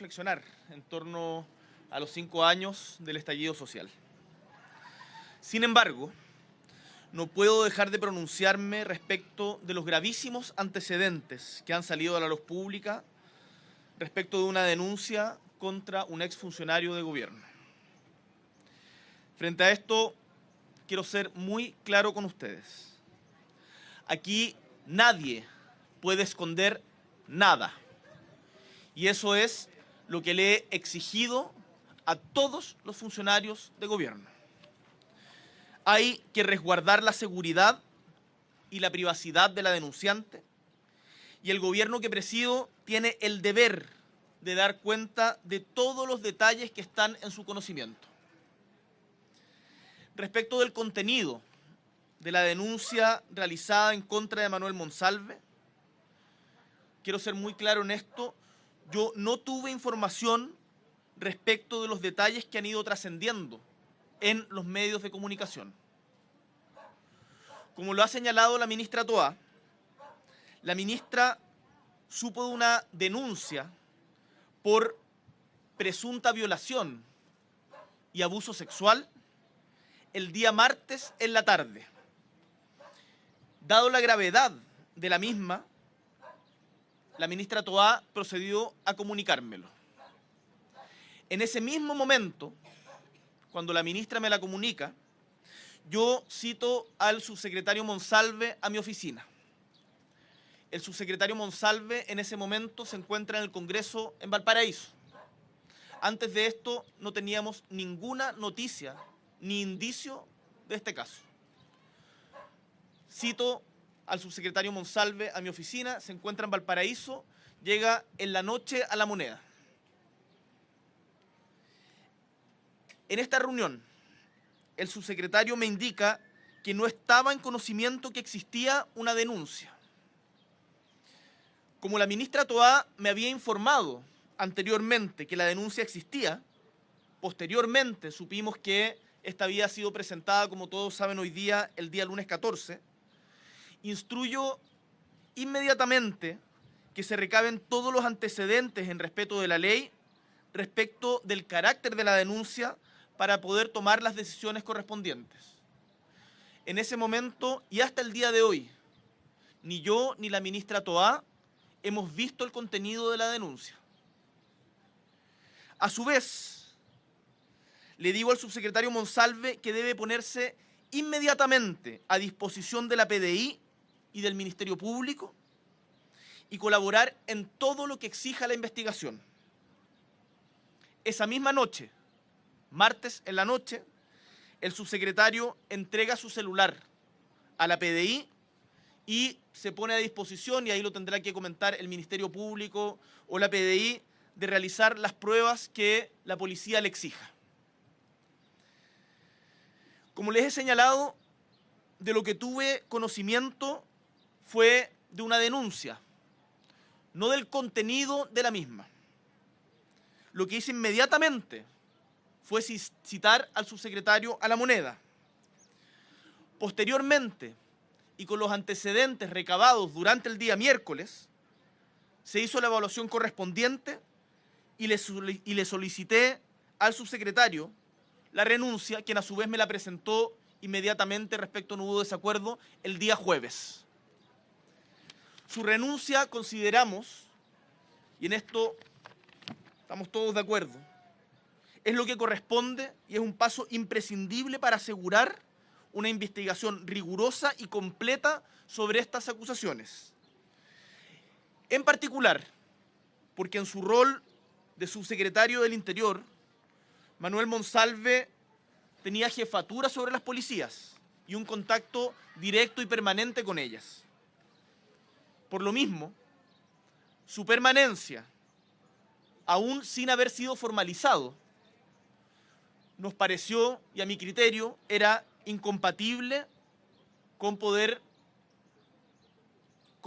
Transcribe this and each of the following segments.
reflexionar en torno a los 5 años del estallido social. Sin embargo, no puedo dejar de pronunciarme respecto de los gravísimos antecedentes que han salido a la luz pública respecto de una denuncia contra un exfuncionario de gobierno. Frente a esto, quiero ser muy claro con ustedes. Aquí nadie puede esconder nada. Y eso es lo que le he exigido a todos los funcionarios de gobierno. Hay que resguardar la seguridad y la privacidad de la denunciante, y el gobierno que presido tiene el deber de dar cuenta de todos los detalles que están en su conocimiento. Respecto del contenido de la denuncia realizada en contra de Manuel Monsalve, quiero ser muy claro en esto, yo no tuve información respecto de los detalles que han ido trascendiendo en los medios de comunicación. Como lo ha señalado la ministra Toá, la ministra supo de una denuncia por presunta violación y abuso sexual el día martes en la tarde. Dado la gravedad de la misma, la ministra Toá procedió a comunicármelo. En ese mismo momento, cuando la ministra me la comunica, yo cito al subsecretario Monsalve a mi oficina. El subsecretario Monsalve en ese momento se encuentra en el Congreso en Valparaíso. Antes de esto no teníamos ninguna noticia ni indicio de este caso. Cito al subsecretario Monsalve a mi oficina, se encuentra en Valparaíso, llega en la noche a La Moneda. En esta reunión, el subsecretario me indica que no estaba en conocimiento que existía una denuncia. Como la ministra Toá me había informado anteriormente que la denuncia existía, posteriormente supimos que esta había sido presentada, como todos saben hoy día, el día lunes 14, instruyo inmediatamente que se recaben todos los antecedentes en respeto de la ley respecto del carácter de la denuncia para poder tomar las decisiones correspondientes. En ese momento y hasta el día de hoy, ni yo ni la ministra Toá hemos visto el contenido de la denuncia. A su vez, le digo al subsecretario Monsalve que debe ponerse inmediatamente a disposición de la PDI y del Ministerio Público y colaborar en todo lo que exija la investigación. Esa misma noche, martes en la noche, el subsecretario entrega su celular a la PDI y se pone a disposición, y ahí lo tendrá que comentar el Ministerio Público o la PDI, de realizar las pruebas que la policía le exija. Como les he señalado, de lo que tuve conocimiento fue de una denuncia, no del contenido de la misma. Lo que hice inmediatamente fue citar al subsecretario a La Moneda. Posteriormente, y con los antecedentes recabados durante el día miércoles, se hizo la evaluación correspondiente y le solicité al subsecretario la renuncia, quien a su vez me la presentó inmediatamente, respecto no hubo desacuerdo, el día jueves. Su renuncia consideramos, y en esto estamos todos de acuerdo, es lo que corresponde y es un paso imprescindible para asegurar una investigación rigurosa y completa sobre estas acusaciones. En particular, porque en su rol de subsecretario del Interior, Manuel Monsalve tenía jefatura sobre las policías y un contacto directo y permanente con ellas. Por lo mismo, su permanencia, aún sin haber sido formalizado, nos pareció, y a mi criterio, era incompatible con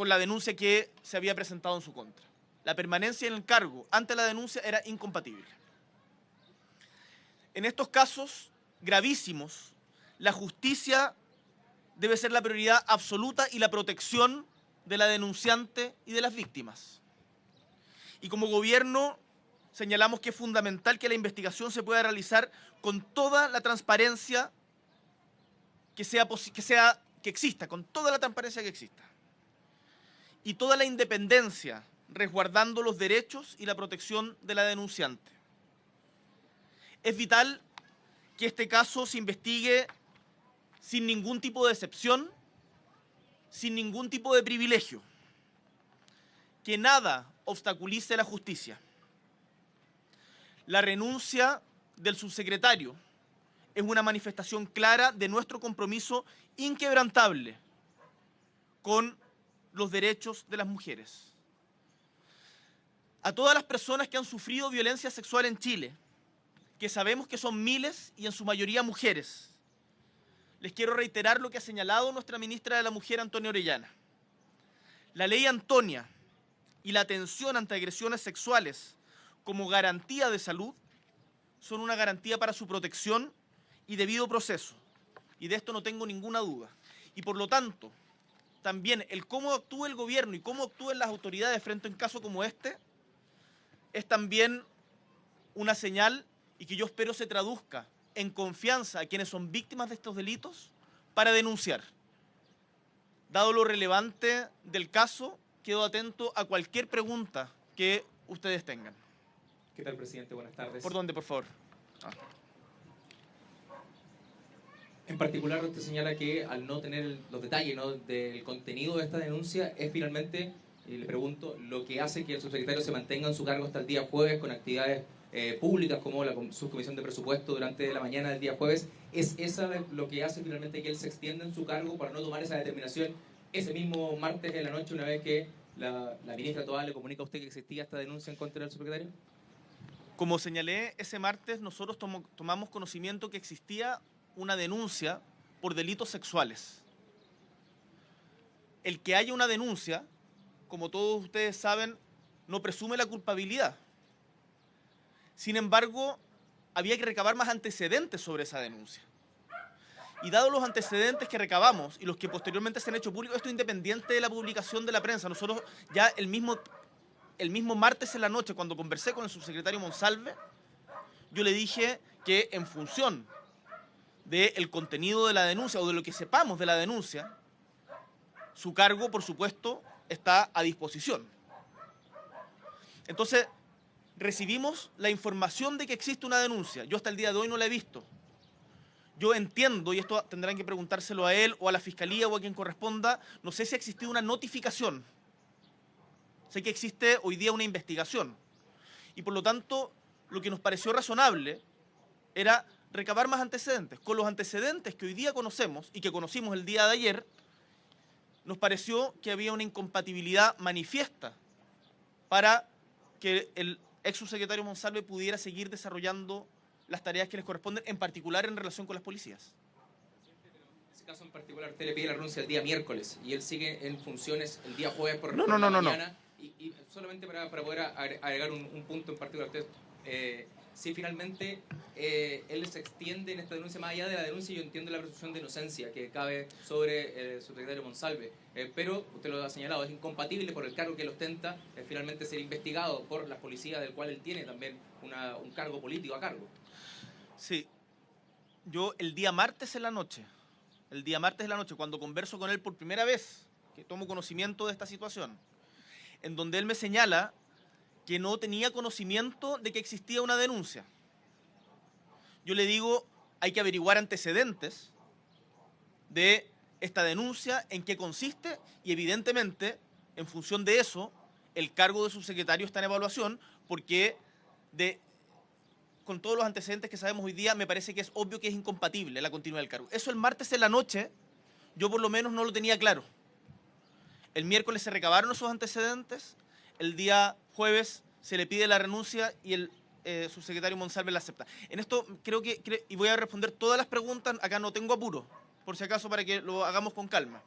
la denuncia que se había presentado en su contra. La permanencia en el cargo ante la denuncia era incompatible. En estos casos gravísimos, la justicia debe ser la prioridad absoluta y la protección de la denunciante y de las víctimas. Y como gobierno señalamos que es fundamental que la investigación se pueda realizar con toda la transparencia que exista, con toda la transparencia que exista. Y toda la independencia, resguardando los derechos y la protección de la denunciante. Es vital que este caso se investigue sin ningún tipo de excepción, sin ningún tipo de privilegio. Que nada obstaculice la justicia. La renuncia del subsecretario es una manifestación clara de nuestro compromiso inquebrantable con los derechos de las mujeres. A todas las personas que han sufrido violencia sexual en Chile, que sabemos que son miles y en su mayoría mujeres, les quiero reiterar lo que ha señalado nuestra ministra de la Mujer, Antonia Orellana. La ley Antonia y la atención ante agresiones sexuales como garantía de salud son una garantía para su protección y debido proceso. Y de esto no tengo ninguna duda. Y por lo tanto, también el cómo actúe el gobierno y cómo actúen las autoridades frente a un caso como este es también una señal y que yo espero se traduzca en confianza a quienes son víctimas de estos delitos para denunciar. Dado lo relevante del caso, quedo atento a cualquier pregunta que ustedes tengan. ¿Qué tal, presidente? Buenas tardes. ¿Por dónde, por favor? En particular, usted señala que al no tener los detalles, ¿no?, del contenido de esta denuncia, es finalmente, y le pregunto, lo que hace que el subsecretario se mantenga en su cargo hasta el día jueves con actividades públicas como la subcomisión de presupuesto durante la mañana del día jueves. ¿Es esa lo que hace finalmente que él se extienda en su cargo para no tomar esa determinación ese mismo martes en la noche, una vez que la ministra Toá le comunica a usted que existía esta denuncia en contra del subsecretario? Como señalé, ese martes nosotros tomamos conocimiento que existía una denuncia por delitos sexuales. El que haya una denuncia, como todos ustedes saben, no presume la culpabilidad. Sin embargo, había que recabar más antecedentes sobre esa denuncia. Y dado los antecedentes que recabamos y los que posteriormente se han hecho públicos, esto independiente de la publicación de la prensa, nosotros ya el mismo martes en la noche, cuando conversé con el subsecretario Monsalve, yo le dije que en función del contenido de la denuncia o de lo que sepamos de la denuncia, su cargo, por supuesto, está a disposición. Entonces, recibimos la información de que existe una denuncia. Yo hasta el día de hoy no la he visto. Yo entiendo, y esto tendrán que preguntárselo a él o a la Fiscalía o a quien corresponda, no sé si ha existido una notificación. Sé que existe hoy día una investigación. Y por lo tanto, lo que nos pareció razonable era recabar más antecedentes. Con los antecedentes que hoy día conocemos y que conocimos el día de ayer, nos pareció que había una incompatibilidad manifiesta para que el ex subsecretario Monsalve pudiera seguir desarrollando las tareas que les corresponden, en particular en relación con las policías. En ese caso en particular, usted le pide la renuncia el día miércoles y él sigue en funciones el día jueves por la mañana. Y solamente para poder agregar un punto en particular, usted, si finalmente él se extiende en esta denuncia, más allá de la denuncia, yo entiendo la presunción de inocencia que cabe sobre el subsecretario Monsalve, pero usted lo ha señalado, es incompatible por el cargo que él ostenta, finalmente ser investigado por las policías, del cual él tiene también un cargo político a cargo. Sí, yo el día martes en la noche, cuando converso con él por primera vez, que tomo conocimiento de esta situación, en donde él me señala que no tenía conocimiento de que existía una denuncia. Yo le digo, hay que averiguar antecedentes de esta denuncia, en qué consiste, y evidentemente, en función de eso, el cargo de subsecretario está en evaluación, porque con todos los antecedentes que sabemos hoy día, me parece que es obvio que es incompatible la continuidad del cargo. Eso el martes en la noche, yo por lo menos no lo tenía claro. El miércoles se recabaron esos antecedentes, el día jueves se le pide la renuncia y el subsecretario Monsalve la acepta. En esto y voy a responder todas las preguntas, acá no tengo apuro, por si acaso, para que lo hagamos con calma.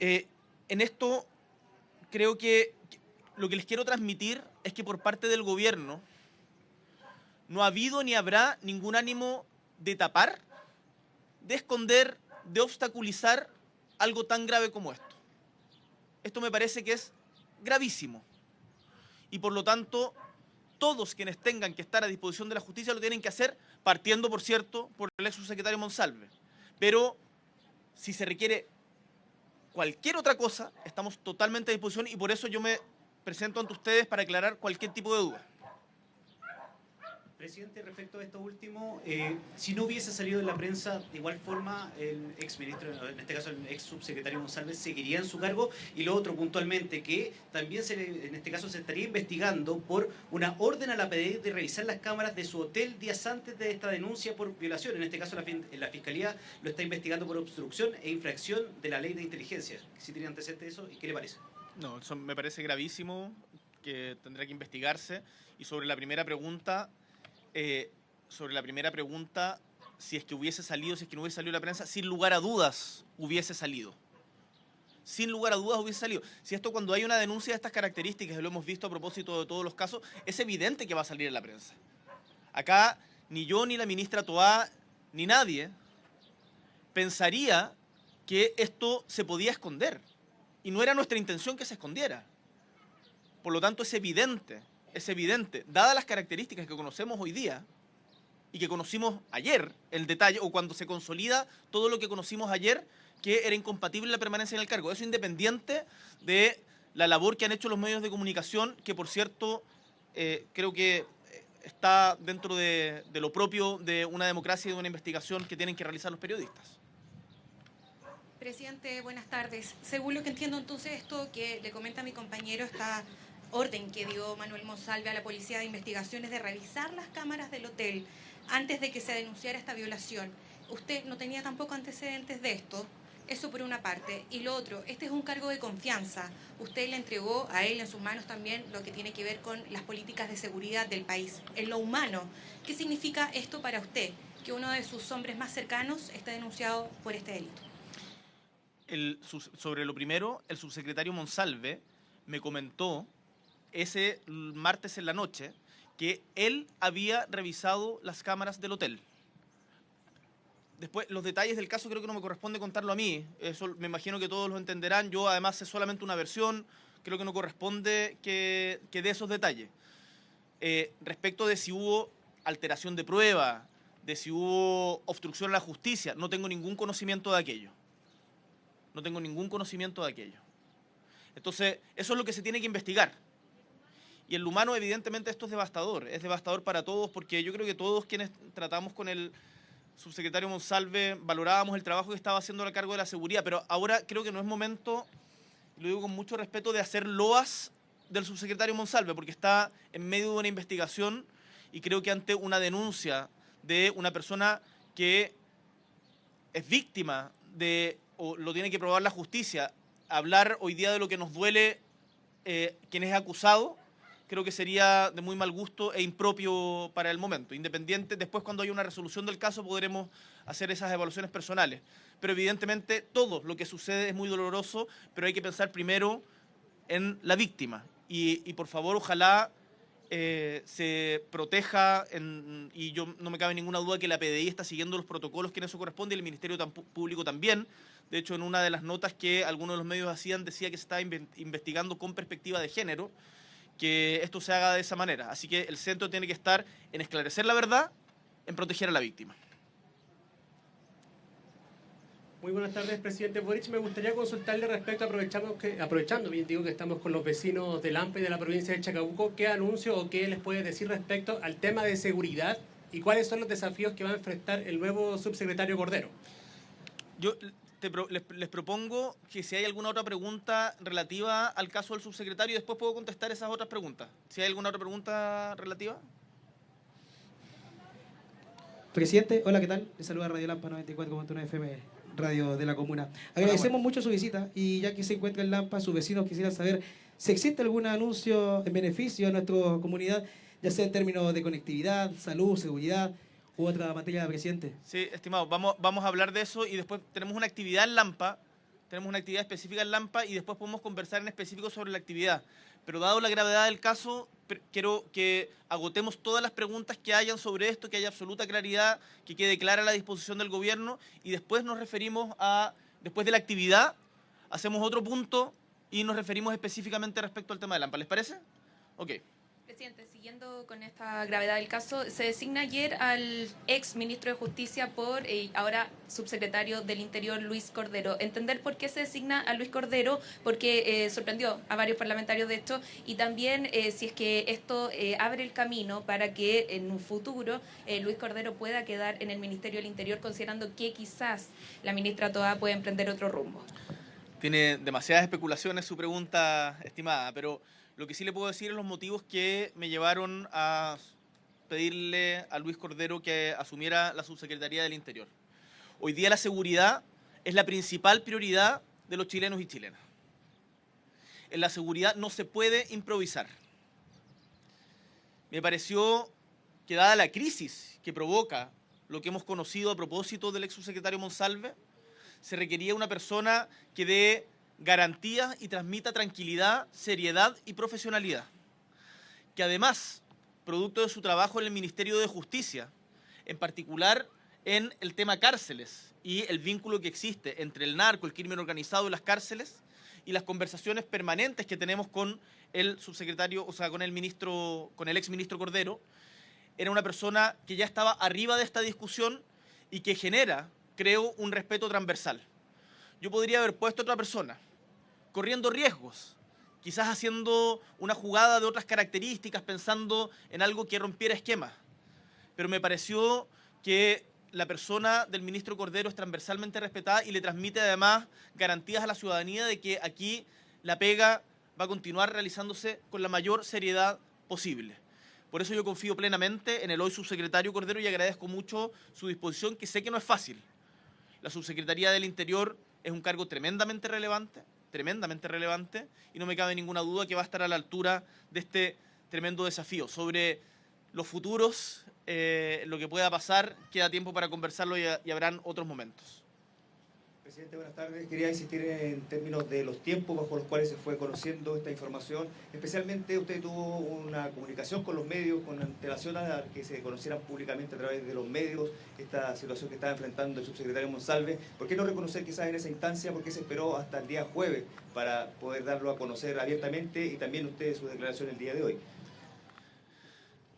En esto creo que lo que les quiero transmitir es que por parte del gobierno no ha habido ni habrá ningún ánimo de tapar, de esconder, de obstaculizar algo tan grave como esto. Esto me parece que es gravísimo. Y por lo tanto, todos quienes tengan que estar a disposición de la justicia lo tienen que hacer, partiendo, por cierto, por el ex subsecretario Monsalve. Pero si se requiere cualquier otra cosa, estamos totalmente a disposición y por eso yo me presento ante ustedes para aclarar cualquier tipo de duda. Presidente, respecto a esto último, si no hubiese salido en la prensa, de igual forma el ex ministro, en este caso el ex subsecretario Monsalve, seguiría en su cargo. Y lo otro puntualmente, que también en este caso se estaría investigando por una orden a la PDI de revisar las cámaras de su hotel días antes de esta denuncia por violación. En este caso la Fiscalía lo está investigando por obstrucción e infracción de la ley de inteligencia. ¿Sí tiene antecedente de eso y qué le parece? No, eso me parece gravísimo, que tendrá que investigarse. Y sobre la primera pregunta, si es que hubiese salido, si es que no hubiese salido la prensa, sin lugar a dudas hubiese salido. Sin lugar a dudas hubiese salido. Si esto, cuando hay una denuncia de estas características, y lo hemos visto a propósito de todos los casos, es evidente que va a salir en la prensa. Acá ni yo, ni la ministra Toá, ni nadie pensaría que esto se podía esconder. Y no era nuestra intención que se escondiera. Por lo tanto, es evidente, dadas las características que conocemos hoy día y que conocimos ayer, el detalle, o cuando se consolida todo lo que conocimos ayer, que era incompatible la permanencia en el cargo. Eso independiente de la labor que han hecho los medios de comunicación, que por cierto, creo que está dentro de lo propio de una democracia y de una investigación que tienen que realizar los periodistas. Presidente, buenas tardes. Según lo que entiendo, entonces, esto que le comenta mi compañero, esta orden que dio Manuel Monsalve a la Policía de Investigaciones de revisar las cámaras del hotel antes de que se denunciara esta violación. Usted no tenía tampoco antecedentes de esto, eso por una parte. Y lo otro, este es un cargo de confianza. Usted le entregó a él en sus manos también lo que tiene que ver con las políticas de seguridad del país, en lo humano. ¿Qué significa esto para usted, que uno de sus hombres más cercanos esté denunciado por este delito? Sobre lo primero, el subsecretario Monsalve me comentó ese martes en la noche que él había revisado las cámaras del hotel. Después, los detalles del caso creo que no me corresponde contarlo a mí. Eso me imagino que todos lo entenderán. Yo, además, es solamente una versión. Creo que no corresponde que dé esos detalles. Respecto de si hubo alteración de prueba, de si hubo obstrucción a la justicia, no tengo ningún conocimiento de aquello. No tengo ningún conocimiento de aquello. Entonces, eso es lo que se tiene que investigar. Y en lo humano, evidentemente, esto es devastador para todos, porque yo creo que todos quienes tratamos con el subsecretario Monsalve valorábamos el trabajo que estaba haciendo a cargo de la seguridad, pero ahora creo que no es momento, lo digo con mucho respeto, de hacer loas del subsecretario Monsalve, porque está en medio de una investigación y creo que ante una denuncia de una persona que es víctima de, o lo tiene que probar la justicia, hablar hoy día de lo que nos duele quien es acusado, creo que sería de muy mal gusto e impropio para el momento. Independiente, después cuando haya una resolución del caso podremos hacer esas evaluaciones personales. Pero evidentemente todo lo que sucede es muy doloroso, pero hay que pensar primero en la víctima. Y por favor, ojalá se proteja, y yo no me cabe ninguna duda que la PDI está siguiendo los protocolos que en eso corresponde, y el Ministerio Público también. De hecho, en una de las notas que algunos de los medios hacían, decía que se estaba investigando con perspectiva de género, que esto se haga de esa manera. Así que el centro tiene que estar en esclarecer la verdad, en proteger a la víctima. Muy buenas tardes, presidente Boric. Me gustaría consultarle respecto, aprovechando bien digo que estamos con los vecinos de Lampa y de la provincia de Chacabuco, ¿qué anuncio o qué les puede decir respecto al tema de seguridad y cuáles son los desafíos que va a enfrentar el nuevo subsecretario Cordero? Yo les propongo que si hay alguna otra pregunta relativa al caso del subsecretario, después puedo contestar esas otras preguntas. Si hay alguna otra pregunta relativa. Presidente, hola, ¿qué tal? Les saluda Radio Lampa 94.1 FM, Radio de la Comuna. Agradecemos mucho su visita y ya que se encuentra en Lampa, sus vecinos quisieran saber si existe algún anuncio en beneficio a nuestra comunidad, ya sea en términos de conectividad, salud, seguridad u otra materia, presidente. Sí, estimado, vamos a hablar de eso y después tenemos una actividad en Lampa, tenemos una actividad específica en Lampa y después podemos conversar en específico sobre la actividad. Pero dado la gravedad del caso, quiero que agotemos todas las preguntas que hayan sobre esto, que haya absoluta claridad, que quede clara la disposición del gobierno y después nos referimos a, después de la actividad, hacemos otro punto y nos referimos específicamente respecto al tema de Lampa. ¿Les parece? Ok. Presidente, siguiendo con esta gravedad del caso, se designa ayer al ex ministro de Justicia por ahora subsecretario del Interior, Luis Cordero. Entender por qué se designa a Luis Cordero, porque sorprendió a varios parlamentarios de esto, y también si es que esto abre el camino para que en un futuro Luis Cordero pueda quedar en el Ministerio del Interior, considerando que quizás la ministra Toá puede emprender otro rumbo. Tiene demasiadas especulaciones su pregunta, estimada, pero lo que sí le puedo decir es los motivos que me llevaron a pedirle a Luis Cordero que asumiera la subsecretaría del Interior. Hoy día la seguridad es la principal prioridad de los chilenos y chilenas. En la seguridad no se puede improvisar. Me pareció que dada la crisis que provoca lo que hemos conocido a propósito del ex subsecretario Monsalve, se requería una persona que dé garantías y transmita tranquilidad, seriedad y profesionalidad. Que además, producto de su trabajo en el Ministerio de Justicia, en particular en el tema cárceles y el vínculo que existe entre el narco, el crimen organizado y las cárceles, y las conversaciones permanentes que tenemos con el subsecretario, o sea, con el ex ministro Cordero, era una persona que ya estaba arriba de esta discusión y que genera, creo, un respeto transversal. Yo podría haber puesto a otra persona, corriendo riesgos, quizás haciendo una jugada de otras características, pensando en algo que rompiera esquemas. Pero me pareció que la persona del ministro Cordero es transversalmente respetada y le transmite además garantías a la ciudadanía de que aquí la pega va a continuar realizándose con la mayor seriedad posible. Por eso yo confío plenamente en el hoy subsecretario Cordero y agradezco mucho su disposición, que sé que no es fácil. La subsecretaría del Interior es un cargo tremendamente relevante, y no me cabe ninguna duda que va a estar a la altura de este tremendo desafío. Sobre los futuros, lo que pueda pasar, queda tiempo para conversarlo y habrán otros momentos. Presidente, buenas tardes. Quería insistir en términos de los tiempos bajo los cuales se fue conociendo esta información. Especialmente usted tuvo una comunicación con los medios con antelación a que se conocieran públicamente a través de los medios esta situación que estaba enfrentando el subsecretario Monsalve. ¿Por qué no reconocer quizás en esa instancia? ¿Por qué se esperó hasta el día jueves para poder darlo a conocer abiertamente y también usted su declaración el día de hoy?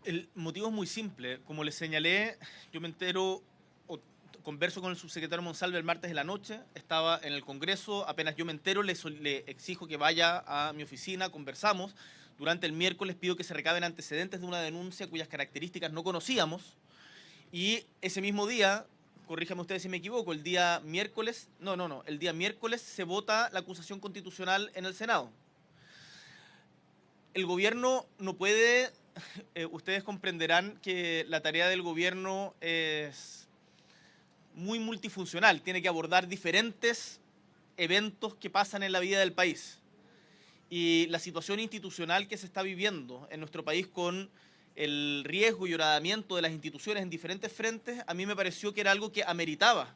El motivo es muy simple. Como les señalé, yo me entero, converso con el subsecretario Monsalve el martes de la noche, estaba en el Congreso, apenas yo me entero le exijo que vaya a mi oficina, conversamos. Durante el miércoles pido que se recaben antecedentes de una denuncia cuyas características no conocíamos, y ese mismo día, corríjame ustedes si me equivoco, el día miércoles se vota la acusación constitucional en el Senado. El gobierno no puede, ustedes comprenderán que la tarea del gobierno es muy multifuncional, tiene que abordar diferentes eventos que pasan en la vida del país. Y la situación institucional que se está viviendo en nuestro país con el riesgo y horadamiento de las instituciones en diferentes frentes, a mí me pareció que era algo que ameritaba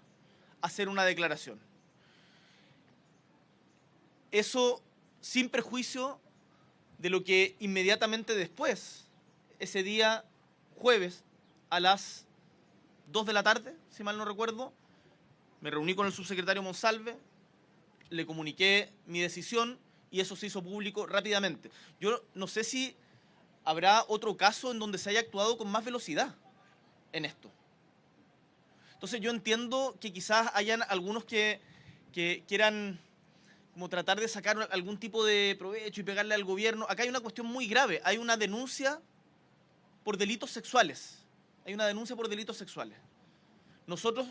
hacer una declaración. Eso sin perjuicio de lo que inmediatamente después, ese día jueves a las 2 de la tarde, si mal no recuerdo, me reuní con el subsecretario Monsalve, le comuniqué mi decisión y eso se hizo público rápidamente. Yo no sé si habrá otro caso en donde se haya actuado con más velocidad en esto. Entonces yo entiendo que quizás hayan algunos que quieran como tratar de sacar algún tipo de provecho y pegarle al gobierno. Acá hay una cuestión muy grave, hay una denuncia por delitos sexuales. Nosotros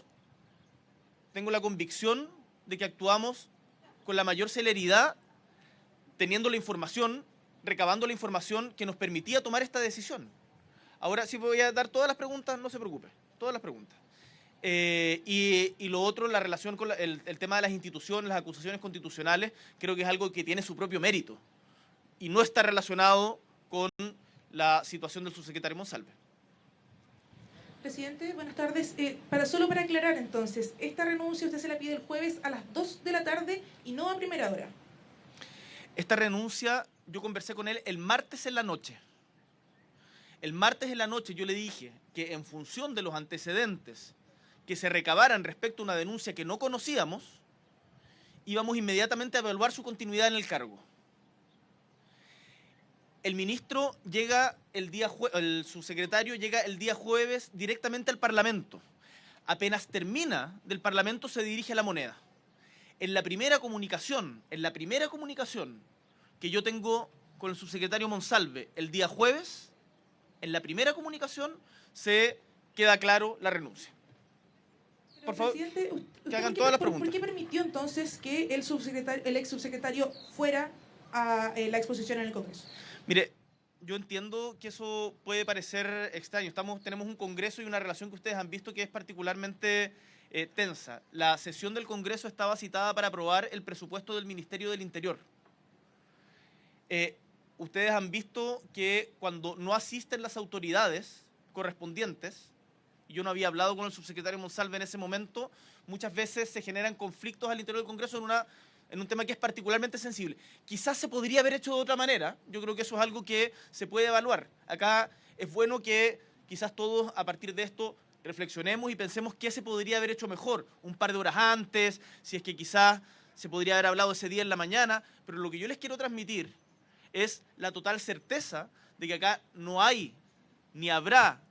tengo la convicción de que actuamos con la mayor celeridad, teniendo la información, recabando la información que nos permitía tomar esta decisión. Ahora sí voy a dar todas las preguntas, no se preocupe, todas las preguntas. Y lo otro, la relación con el tema de las instituciones, las acusaciones constitucionales, creo que es algo que tiene su propio mérito y no está relacionado con la situación del subsecretario Monsalve. Presidente, buenas tardes. Solo para aclarar entonces, esta renuncia usted se la pide el jueves a las 2 de la tarde y no a primera hora. Esta renuncia yo conversé con él el martes en la noche. El martes en la noche yo le dije que en función de los antecedentes que se recabaran respecto a una denuncia que no conocíamos, íbamos inmediatamente a evaluar su continuidad en el cargo. El ministro llega el subsecretario llega el día jueves directamente al Parlamento. Apenas termina del Parlamento se dirige a La Moneda. En la primera comunicación que yo tengo con el subsecretario Monsalve el día jueves, en la primera comunicación se queda claro la renuncia. Pero, Por favor, presidente, que hagan todas las ¿por preguntas. qué permitió entonces que el ex subsecretario fuera a la exposición en el Congreso? Mire, yo entiendo que eso puede parecer extraño. Tenemos un Congreso y una relación que ustedes han visto que es particularmente tensa. La sesión del Congreso estaba citada para aprobar el presupuesto del Ministerio del Interior. Ustedes han visto que cuando no asisten las autoridades correspondientes, y yo no había hablado con el subsecretario Monsalve en ese momento, muchas veces se generan conflictos al interior del Congreso en un tema que es particularmente sensible. Quizás se podría haber hecho de otra manera, yo creo que eso es algo que se puede evaluar. Acá es bueno que quizás todos a partir de esto reflexionemos y pensemos qué se podría haber hecho mejor, un par de horas antes, si es que quizás se podría haber hablado ese día en la mañana, pero lo que yo les quiero transmitir es la total certeza de que acá no hay, ni habrá,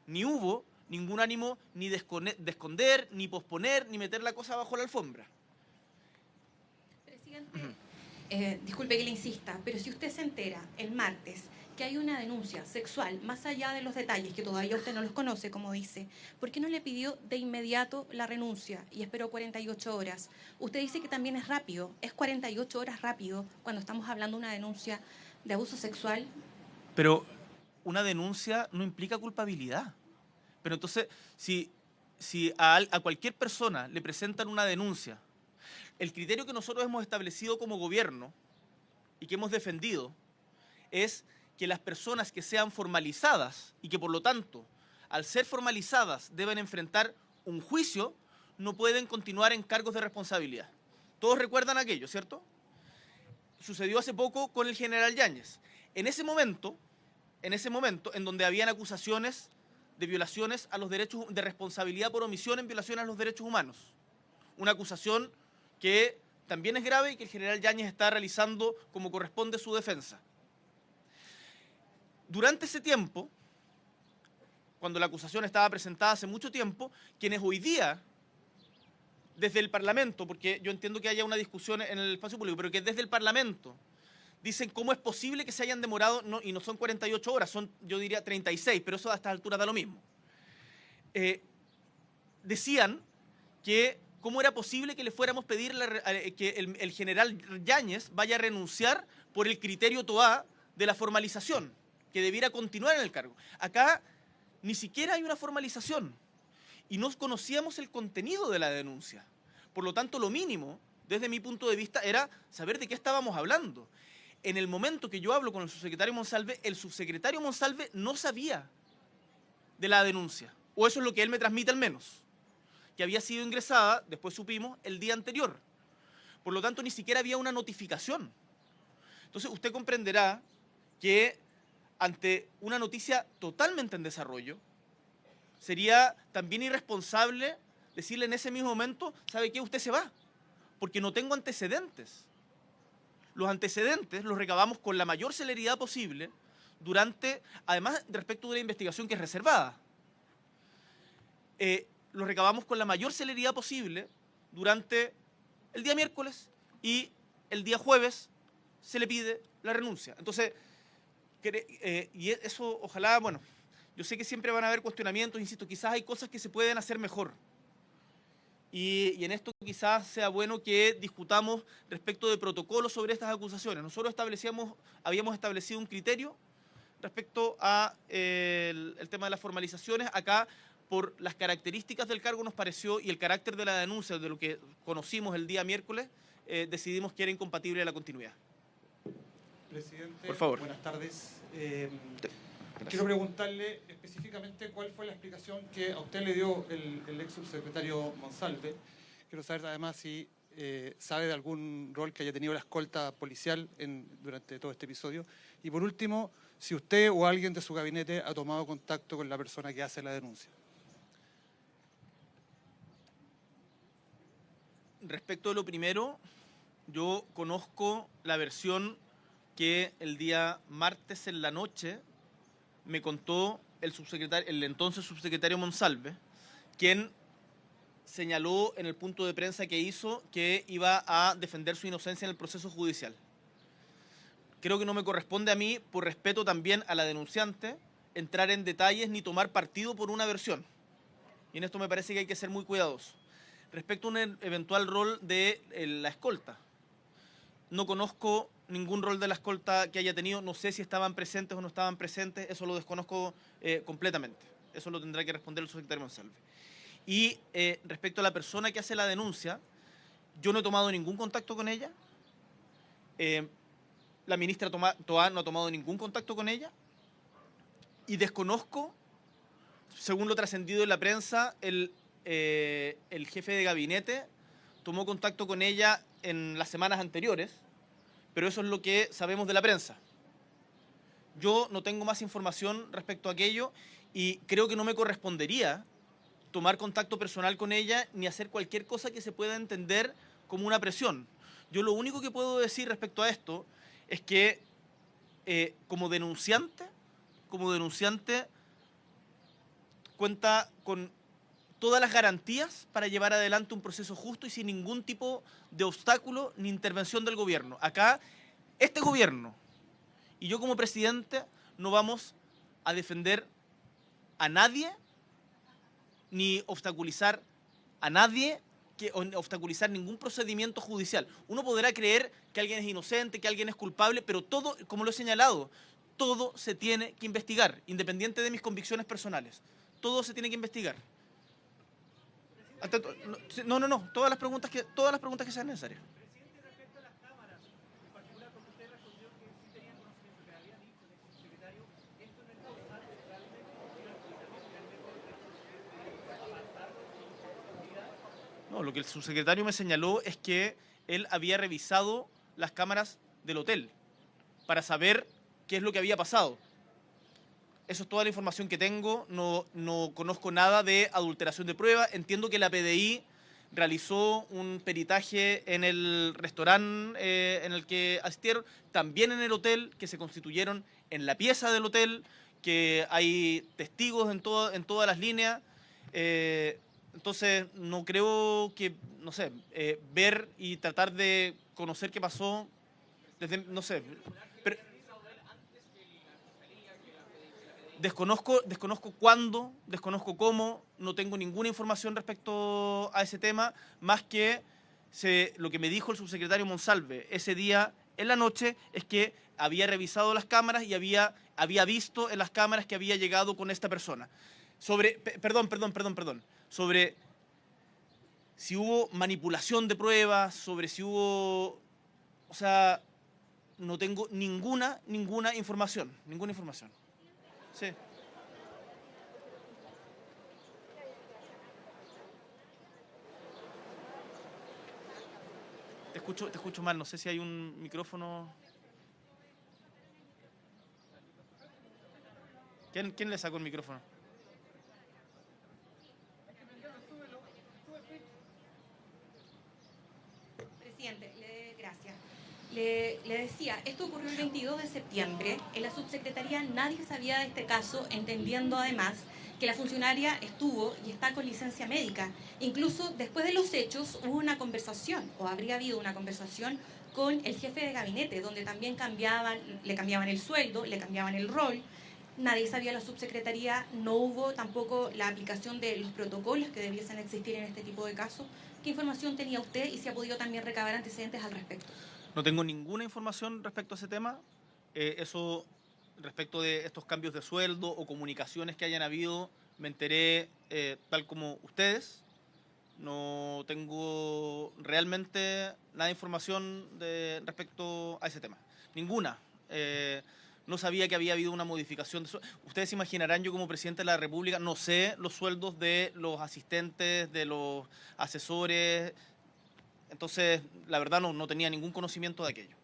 ni hubo ningún ánimo ni de esconder, ni posponer, ni meter la cosa bajo la alfombra. Presidente, disculpe que le insista, pero si usted se entera el martes que hay una denuncia sexual, más allá de los detalles, que todavía usted no los conoce, como dice, ¿por qué no le pidió de inmediato la renuncia y esperó 48 horas? Usted dice que también es rápido, ¿es 48 horas rápido cuando estamos hablando de una denuncia de abuso sexual? Pero una denuncia no implica culpabilidad. Pero entonces, si a cualquier persona le presentan una denuncia, el criterio que nosotros hemos establecido como gobierno y que hemos defendido es que las personas que sean formalizadas y que por lo tanto, al ser formalizadas, deben enfrentar un juicio, no pueden continuar en cargos de responsabilidad. Todos recuerdan aquello, ¿cierto? Sucedió hace poco con el general Yáñez. En ese momento, en donde habían acusaciones de violaciones a los derechos, de responsabilidad por omisión en violación a los derechos humanos. Una acusación que también es grave y que el general Yáñez está realizando como corresponde su defensa. Durante ese tiempo, cuando la acusación estaba presentada hace mucho tiempo, quienes hoy día, desde el Parlamento, porque yo entiendo que haya una discusión en el espacio público, pero que desde el Parlamento dicen cómo es posible que se hayan demorado, y no son 48 horas, son, yo diría, 36, pero eso a estas alturas da lo mismo. Decían que cómo era posible que le fuéramos a pedir que el general Yáñez vaya a renunciar por el criterio TOA de la formalización, que debiera continuar en el cargo. Acá ni siquiera hay una formalización y no conocíamos el contenido de la denuncia. Por lo tanto, lo mínimo, desde mi punto de vista, era saber de qué estábamos hablando. En el momento que yo hablo con el subsecretario Monsalve no sabía de la denuncia, o eso es lo que él me transmite al menos, que había sido ingresada, después supimos, el día anterior. Por lo tanto, ni siquiera había una notificación. Entonces, usted comprenderá que ante una noticia totalmente en desarrollo, sería también irresponsable decirle en ese mismo momento, ¿sabe qué? Usted se va, porque no tengo antecedentes. Los antecedentes los recabamos con la mayor celeridad posible además respecto de la investigación que es reservada. Los recabamos con la mayor celeridad posible durante el día miércoles y el día jueves se le pide la renuncia. Entonces, y eso ojalá, bueno, yo sé que siempre van a haber cuestionamientos, insisto, quizás hay cosas que se pueden hacer mejor. Y en esto quizás sea bueno que discutamos respecto de protocolos sobre estas acusaciones. Nosotros habíamos establecido un criterio respecto a el tema de las formalizaciones. Acá, por las características del cargo nos pareció y el carácter de la denuncia, de lo que conocimos el día miércoles, decidimos que era incompatible la continuidad. Presidente, por favor. Buenas tardes. Quiero preguntarle específicamente cuál fue la explicación que a usted le dio el ex subsecretario Monsalve. Quiero saber además si sabe de algún rol que haya tenido la escolta policial durante todo este episodio. Y por último, si usted o alguien de su gabinete ha tomado contacto con la persona que hace la denuncia. Respecto de lo primero, yo conozco la versión que el día martes en la noche me contó el entonces subsecretario Monsalve, quien señaló en el punto de prensa que hizo que iba a defender su inocencia en el proceso judicial. Creo que no me corresponde a mí, por respeto también a la denunciante, entrar en detalles ni tomar partido por una versión. Y en esto me parece que hay que ser muy cuidadoso. Respecto a un eventual rol de la escolta, no conozco ningún rol de la escolta que haya tenido, no sé si estaban presentes o no estaban presentes, eso lo desconozco completamente. Eso lo tendrá que responder el subsecretario Monsalve. Y respecto a la persona que hace la denuncia, yo no he tomado ningún contacto con ella, la ministra Toá no ha tomado ningún contacto con ella, y desconozco, según lo trascendido en la prensa, el jefe de gabinete tomó contacto con ella en las semanas anteriores, pero eso es lo que sabemos de la prensa. Yo no tengo más información respecto a aquello y creo que no me correspondería tomar contacto personal con ella ni hacer cualquier cosa que se pueda entender como una presión. Yo lo único que puedo decir respecto a esto es que como denunciante cuenta con todas las garantías para llevar adelante un proceso justo y sin ningún tipo de obstáculo ni intervención del gobierno. Acá, este gobierno y yo como presidente no vamos a defender a nadie ni obstaculizar a nadie, obstaculizar ningún procedimiento judicial. Uno podrá creer que alguien es inocente, que alguien es culpable, pero todo, como lo he señalado, todo se tiene que investigar, independiente de mis convicciones personales. Todo se tiene que investigar. No, todas las preguntas que sean necesarias. Presidente, respecto a las cámaras, en particular porque usted respondió que sí tenía conocimiento, que había dicho el subsecretario, esto no es causal realmente No, lo que el subsecretario me señaló es que él había revisado las cámaras del hotel para saber qué es lo que había pasado. Eso es toda la información que tengo, no conozco nada de adulteración de pruebas. Entiendo que la PDI realizó un peritaje en el restaurante en el que asistieron, también en el hotel, que se constituyeron en la pieza del hotel, que hay testigos en todas las líneas. Entonces, no creo que, no sé, ver y tratar de conocer qué pasó, desde, no sé. Pero, desconozco cuándo, desconozco cómo, no tengo ninguna información respecto a ese tema, más que lo que me dijo el subsecretario Monsalve ese día en la noche es que había revisado las cámaras y había visto en las cámaras que había llegado con esta persona. Sobre si hubo manipulación de pruebas, sobre si hubo... O sea, no tengo ninguna información, Sí. Te escucho mal, no sé si hay un micrófono. ¿Quién le sacó el micrófono? Presidente, gracias. Le decía, esto ocurrió el 22 de septiembre. En la subsecretaría nadie sabía de este caso, entendiendo además que la funcionaria estuvo y está con licencia médica. Incluso después de los hechos hubo una conversación, o habría habido una conversación con el jefe de gabinete, donde también le cambiaban el sueldo, le cambiaban el rol. Nadie sabía la subsecretaría, no hubo tampoco la aplicación de los protocolos que debiesen existir en este tipo de casos. ¿Qué información tenía usted y si ha podido también recabar antecedentes al respecto? No tengo ninguna información respecto a ese tema. Eso, respecto de estos cambios de sueldo o comunicaciones que hayan habido, me enteré tal como ustedes. No tengo realmente nada de información respecto a ese tema. Ninguna. No sabía que había habido una modificación de sueldo. Ustedes se imaginarán, yo como presidente de la República no sé los sueldos de los asistentes, de los asesores. Entonces, la verdad no tenía ningún conocimiento de aquello.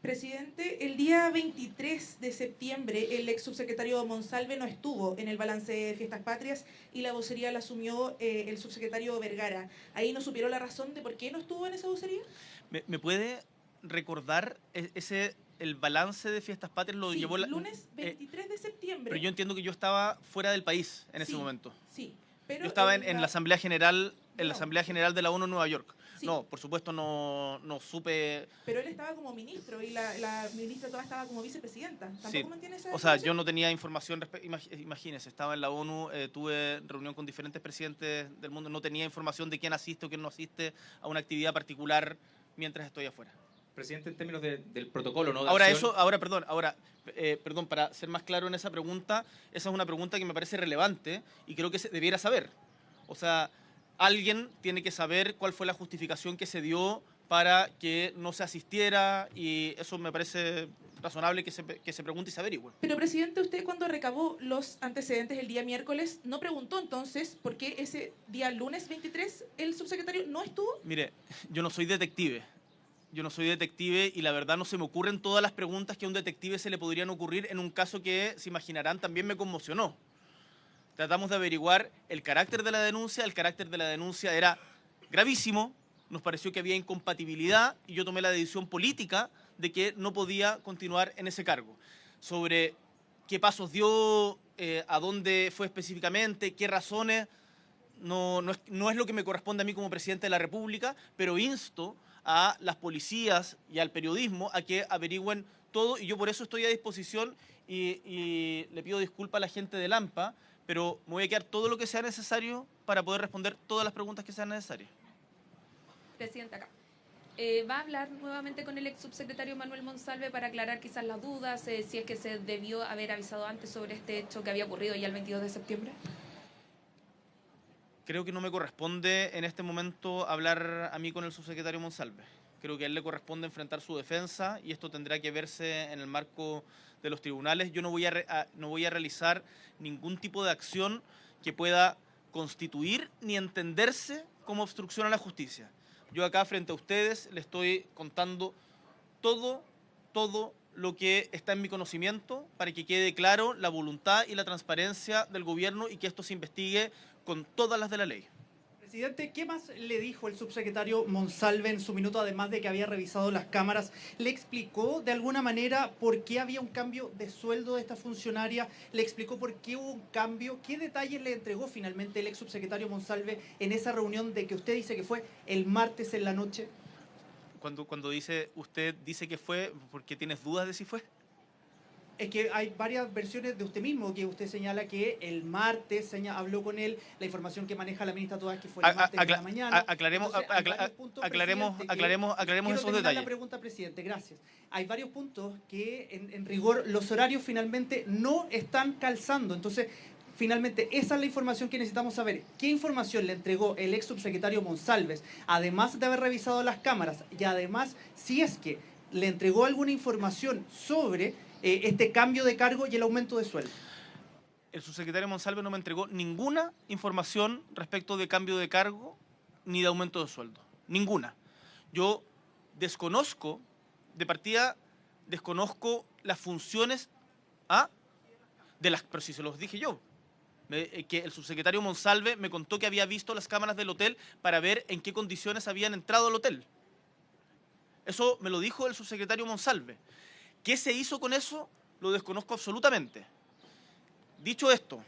Presidente, el día 23 de septiembre el ex subsecretario Monsalve no estuvo en el balance de Fiestas Patrias y la vocería la asumió el subsecretario Vergara. ¿Ahí no supieron la razón de por qué no estuvo en esa vocería? ¿Me puede recordar ese el balance de Fiestas Patrias lo Sí, llevó la... lunes 23 de septiembre. Pero yo entiendo que yo estaba fuera del país en ese Sí, momento. Sí, pero Yo estaba en la Asamblea General, de la Asamblea General de la ONU en Nueva York. Sí. No, por supuesto no supe... Pero él estaba como ministro y la ministra toda estaba como vicepresidenta. ¿Tampoco Sí. mantiene esa O sea, información? yo no tenía información, imagínese, estaba en la ONU, tuve reunión con diferentes presidentes del mundo, no tenía información de quién asiste o quién no asiste a una actividad particular mientras estoy afuera. Presidente, en términos del protocolo, ¿no? Perdón, para ser más claro en esa pregunta, esa es una pregunta que me parece relevante y creo que se debiera saber. O sea, alguien tiene que saber cuál fue la justificación que se dio para que no se asistiera y eso me parece razonable que se pregunte y se averigüe. Pero, presidente, usted cuando recabó los antecedentes el día miércoles, ¿no preguntó entonces por qué ese día lunes 23 el subsecretario no estuvo? Mire, yo no soy detective. Yo no soy detective y la verdad no se me ocurren todas las preguntas que a un detective se le podrían ocurrir en un caso que, se imaginarán, también me conmocionó. Tratamos de averiguar el carácter de la denuncia. El carácter de la denuncia era gravísimo. Nos pareció que había incompatibilidad y yo tomé la decisión política de que no podía continuar en ese cargo. Sobre qué pasos dio, a dónde fue específicamente, qué razones, no es lo que me corresponde a mí como presidente de la República, pero insto a las policías y al periodismo a que averigüen todo y yo por eso estoy a disposición y le pido disculpas a la gente de Lampa, pero me voy a quedar todo lo que sea necesario para poder responder todas las preguntas que sean necesarias. Presidenta, acá. ¿Va a hablar nuevamente con el ex subsecretario Manuel Monsalve para aclarar quizás las dudas, si es que se debió haber avisado antes sobre este hecho que había ocurrido ya el 22 de septiembre? Creo que no me corresponde en este momento hablar a mí con el subsecretario Monsalve. Creo que a él le corresponde enfrentar su defensa y esto tendrá que verse en el marco de los tribunales. Yo no voy a realizar ningún tipo de acción que pueda constituir ni entenderse como obstrucción a la justicia. Yo acá frente a ustedes le estoy contando todo lo que está en mi conocimiento para que quede claro la voluntad y la transparencia del gobierno y que esto se investigue con todas las de la ley. Presidente, ¿qué más le dijo el subsecretario Monsalve en su minuto, además de que había revisado las cámaras? ¿Le explicó de alguna manera por qué había un cambio de sueldo de esta funcionaria? ¿Le explicó por qué hubo un cambio? ¿Qué detalles le entregó finalmente el ex subsecretario Monsalve en esa reunión de que usted dice que fue el martes en la noche? Cuando usted dice que fue, ¿por qué tienes dudas de si fue? Es que hay varias versiones de usted mismo, que usted señala que el martes habló con él, la información que maneja la ministra toda es que fue el martes de la mañana. Aclaremos esos detalles. La pregunta, presidente, gracias. Hay varios puntos que en rigor los horarios finalmente no están calzando, entonces finalmente esa es la información que necesitamos saber. ¿Qué información le entregó el ex subsecretario Monsalve, además de haber revisado las cámaras y además si es que le entregó alguna información sobre este cambio de cargo y el aumento de sueldo? El subsecretario Monsalve no me entregó ninguna información respecto de cambio de cargo ni de aumento de sueldo. Ninguna. Yo desconozco, de partida, desconozco las funciones pero si se los dije yo. Que el subsecretario Monsalve me contó que había visto las cámaras del hotel para ver en qué condiciones habían entrado al hotel. Eso me lo dijo el subsecretario Monsalve. ¿Qué se hizo con eso? Lo desconozco absolutamente. Dicho esto,